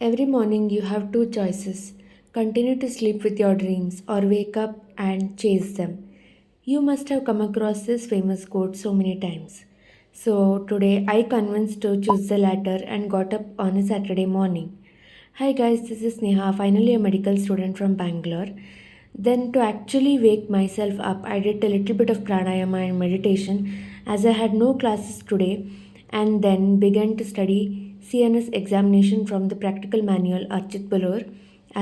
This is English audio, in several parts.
Every morning you have two choices: continue to sleep with your dreams or wake up and chase them. You must have come across this famous quote so many times. So today I convinced to choose the latter and got up on a Saturday morning. Hi guys, this is Sneha, finally a medical student from Bangalore. Then to actually wake myself up, I did a little bit of pranayama and meditation as I had no classes today, and then began to study CNS examination from the practical manual Archit Balor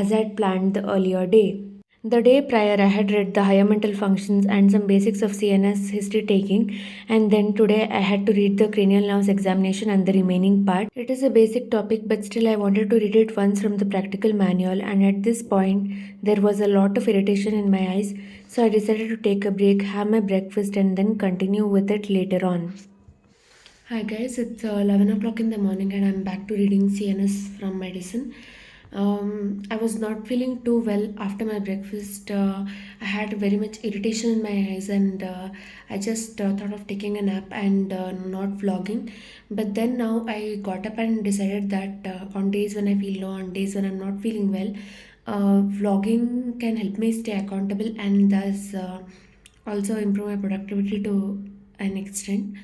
as I had planned the earlier day. The day prior, I had read the higher mental functions and some basics of CNS history taking, and then today I had to read the cranial nerves examination and the remaining part. It is a basic topic, but still I wanted to read it once from the practical manual, and at this point, there was a lot of irritation in my eyes, so I decided to take a break, have my breakfast, and then continue with it later on. Hi guys, it's 11 o'clock in the morning and I'm back to reading CNS from medicine. I was not feeling too well after my breakfast. I had very much irritation in my eyes and I just thought of taking a nap and not vlogging. But then now I got up and decided that on days when I feel low, on days when I'm not feeling well, vlogging can help me stay accountable and thus also improve my productivity to an extent.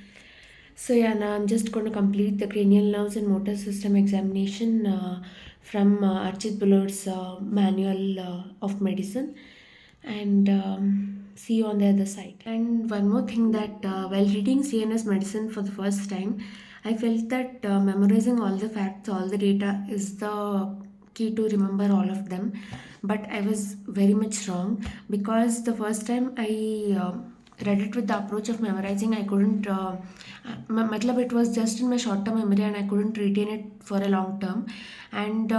So yeah, now I'm just going to complete the cranial nerves and motor system examination from Archit Buller's manual of medicine, and see you on the other side. And one more thing that while reading CNS medicine for the first time, I felt that memorizing all the facts, all the data is the key to remember all of them. But I was very much wrong because the first time I read it with the approach of memorizing, I couldn't. Matlab, it was just in my short-term memory, and I couldn't retain it for a long term. And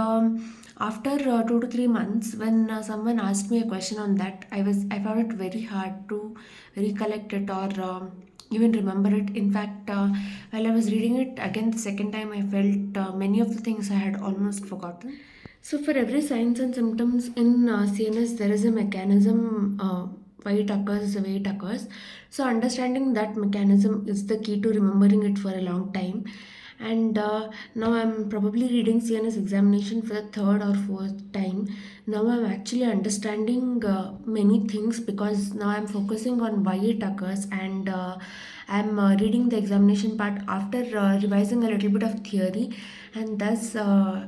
after 2 to 3 months, when someone asked me a question on that, I found it very hard to recollect it or even remember it. In fact, while I was reading it again the second time, I felt many of the things I had almost forgotten. So, for every signs and symptoms in CNS, there is a mechanism why it occurs the way it occurs. So, understanding that mechanism is the key to remembering it for a long time. And now I'm probably reading CNS examination for the third or fourth time. Now I'm actually understanding many things because now I'm focusing on why it occurs, and I'm reading the examination part after revising a little bit of theory, and thus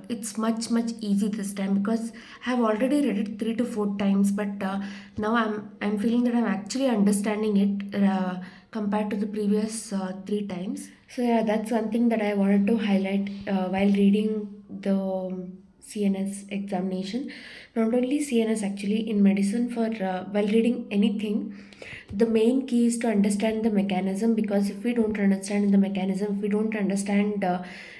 it's much easy this time because I have already read it 3 to 4 times, but now I'm feeling that I'm actually understanding it compared to the previous 3 times. So yeah, that's one thing that I wanted to highlight while reading the CNS examination. Not only CNS, actually in medicine, for while reading anything, the main key is to understand the mechanism, because if we don't understand the mechanism, if we don't understand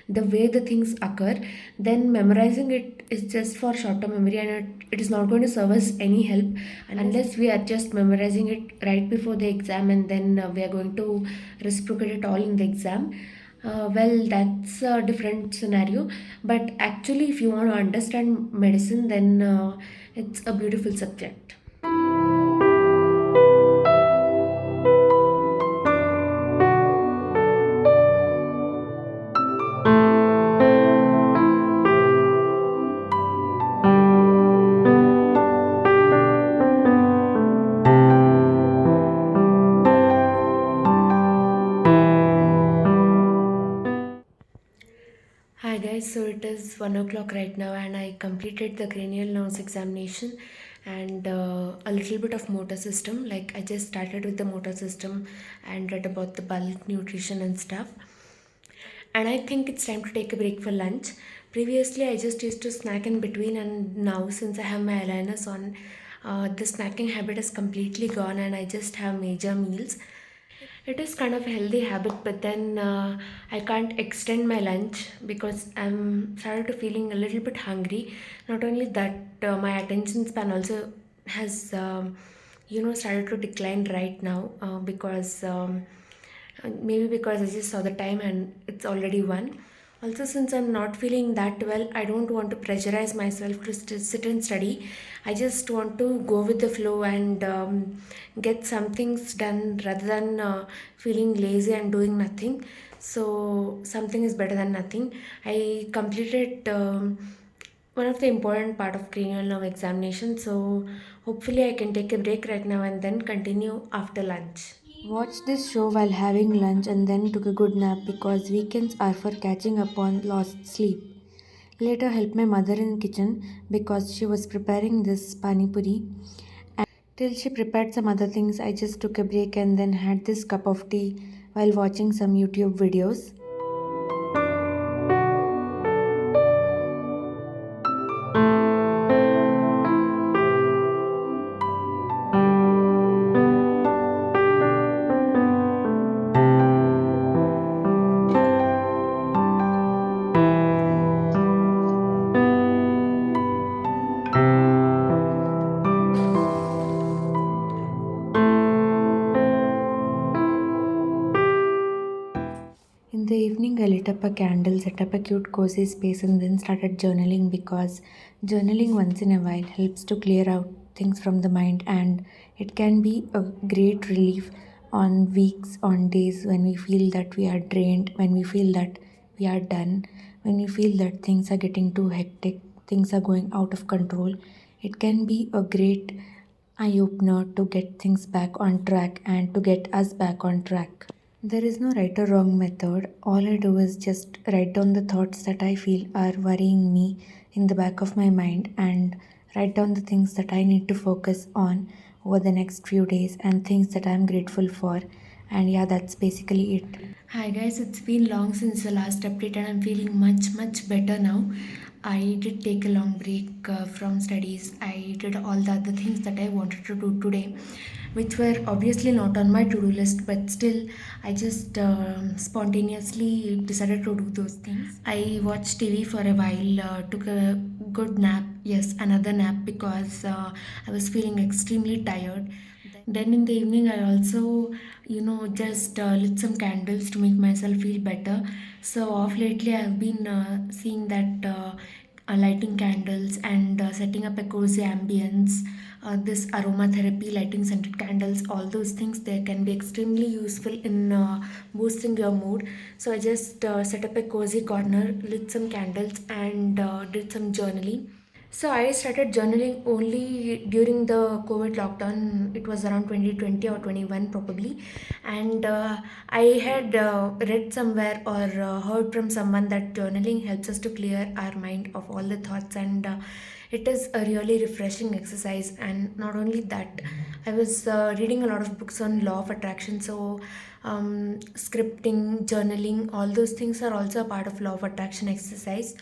the way the things occur, then memorizing it is just for short-term memory, and it is not going to serve us any help unless we are just memorizing it right before the exam, and then we are going to reciprocate it all in the exam. Well, that's a different scenario. But actually, if you want to understand medicine, then it's a beautiful subject. Hi guys, so it is 1 o'clock right now, and I completed the cranial nerves examination and a little bit of motor system. Like, I just started with the motor system and read about the bulk nutrition and stuff. And I think it's time to take a break for lunch. Previously, I just used to snack in between, and now since I have my aligners on, the snacking habit is completely gone, and I just have major meals. It is kind of a healthy habit, but then I can't extend my lunch because I'm started to feeling a little bit hungry. Not only that, my attention span also has, started to decline right now because maybe because I just saw the time and it's already 1. Also, since I'm not feeling that well, I don't want to pressurize myself to sit and study. I just want to go with the flow and get some things done rather than feeling lazy and doing nothing. So, something is better than nothing. I completed one of the important part of cranial nerve examination. So hopefully I can take a break right now and then continue after lunch. Watched this show while having lunch and then took a good nap because weekends are for catching up on lost sleep. Later helped my mother in the kitchen because she was preparing this pani puri. Till she prepared some other things, I just took a break and then had this cup of tea while watching some YouTube videos. In the evening, I lit up a candle, set up a cute cozy space, and then started journaling because journaling once in a while helps to clear out things from the mind, and it can be a great relief on weeks, on days when we feel that we are drained, when we feel that we are done, when we feel that things are getting too hectic, things are going out of control. It can be a great eye opener to get things back on track and to get us back on track. There is no right or wrong method. All I do is just write down the thoughts that I feel are worrying me in the back of my mind and write down the things that I need to focus on over the next few days and things that I'm grateful for. And yeah, that's basically it. Hi guys, it's been long since the last update and I'm feeling much better now. I did take a long break from studies. I did all the other things that I wanted to do today, which were obviously not on my to do list, but still, I just spontaneously decided to do those things. I watched TV for a while, took a good nap, yes, another nap because I was feeling extremely tired. Then in the evening, I also, just lit some candles to make myself feel better. So off lately, I've been seeing that lighting candles and setting up a cozy ambience. This aromatherapy, lighting scented candles, all those things they can be extremely useful in boosting your mood. So I just set up a cozy corner, lit some candles, and did some journaling. So I started journaling only during the COVID lockdown. It was around 2020 or 21 probably, and I had read somewhere or heard from someone that journaling helps us to clear our mind of all the thoughts, and it is a really refreshing exercise. And not only that, I was reading a lot of books on law of attraction. So scripting, journaling, all those things are also a part of law of attraction exercise.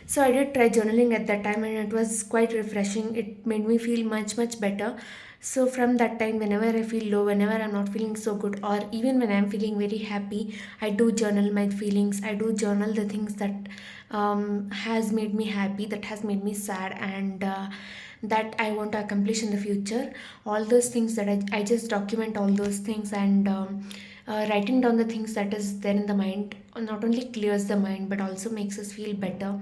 So I did try journaling at that time and it was quite refreshing. It made me feel much better. So from that time, whenever I feel low, whenever I'm not feeling so good, or even when I'm feeling very happy, I do journal my feelings. I do journal the things that has made me happy, that has made me sad, and that I want to accomplish in the future. All those things that I just document all those things, and writing down the things that is there in the mind not only clears the mind but also makes us feel better.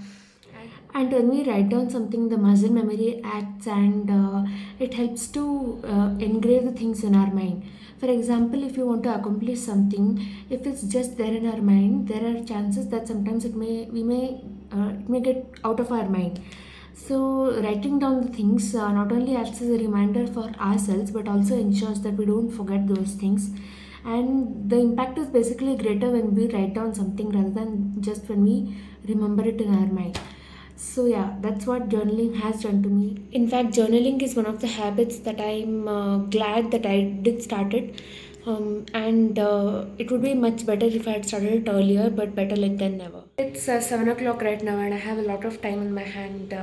And when we write down something, the muscle memory acts, and it helps to engrave the things in our mind. For example, if you want to accomplish something, if it's just there in our mind, there are chances that sometimes it may get out of our mind. So writing down the things not only acts as a reminder for ourselves but also ensures that we don't forget those things. And the impact is basically greater when we write down something rather than just when we remember it in our mind. So yeah, that's what journaling has done to me. In fact, journaling is one of the habits that I'm glad that I did start it. And it would be much better if I had started it earlier, but better late than never. It's 7 o'clock right now, and I have a lot of time in my hand.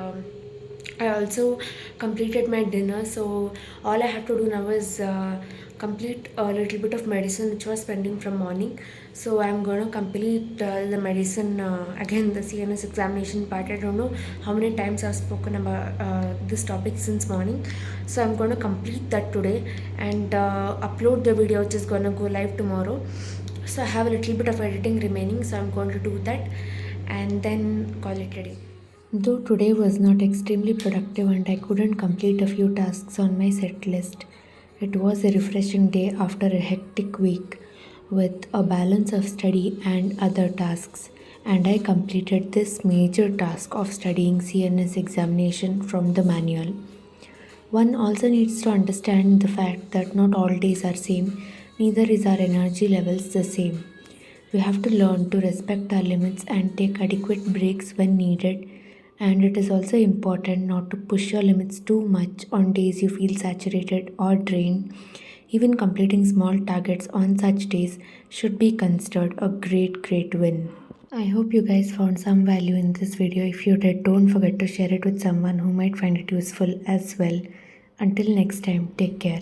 I also completed my dinner, so all I have to do now is complete a little bit of medicine which was pending from morning. So I'm going to complete the medicine again, the CNS examination part. I don't know how many times I've spoken about this topic since morning. So I'm going to complete that today and upload the video which is going to go live tomorrow. So I have a little bit of editing remaining, so I'm going to do that and then call it a day. Though today was not extremely productive and I couldn't complete a few tasks on my set list, it was a refreshing day after a hectic week with a balance of study and other tasks. and I completed this major task of studying CNS examination from the manual. One also needs to understand the fact that not all days are same, neither is our energy levels the same. We have to learn to respect our limits and take adequate breaks when needed. And it is also important not to push your limits too much on days you feel saturated or drained. Even completing small targets on such days should be considered a great win. I hope you guys found some value in this video. If you did, don't forget to share it with someone who might find it useful as well. Until next time, take care.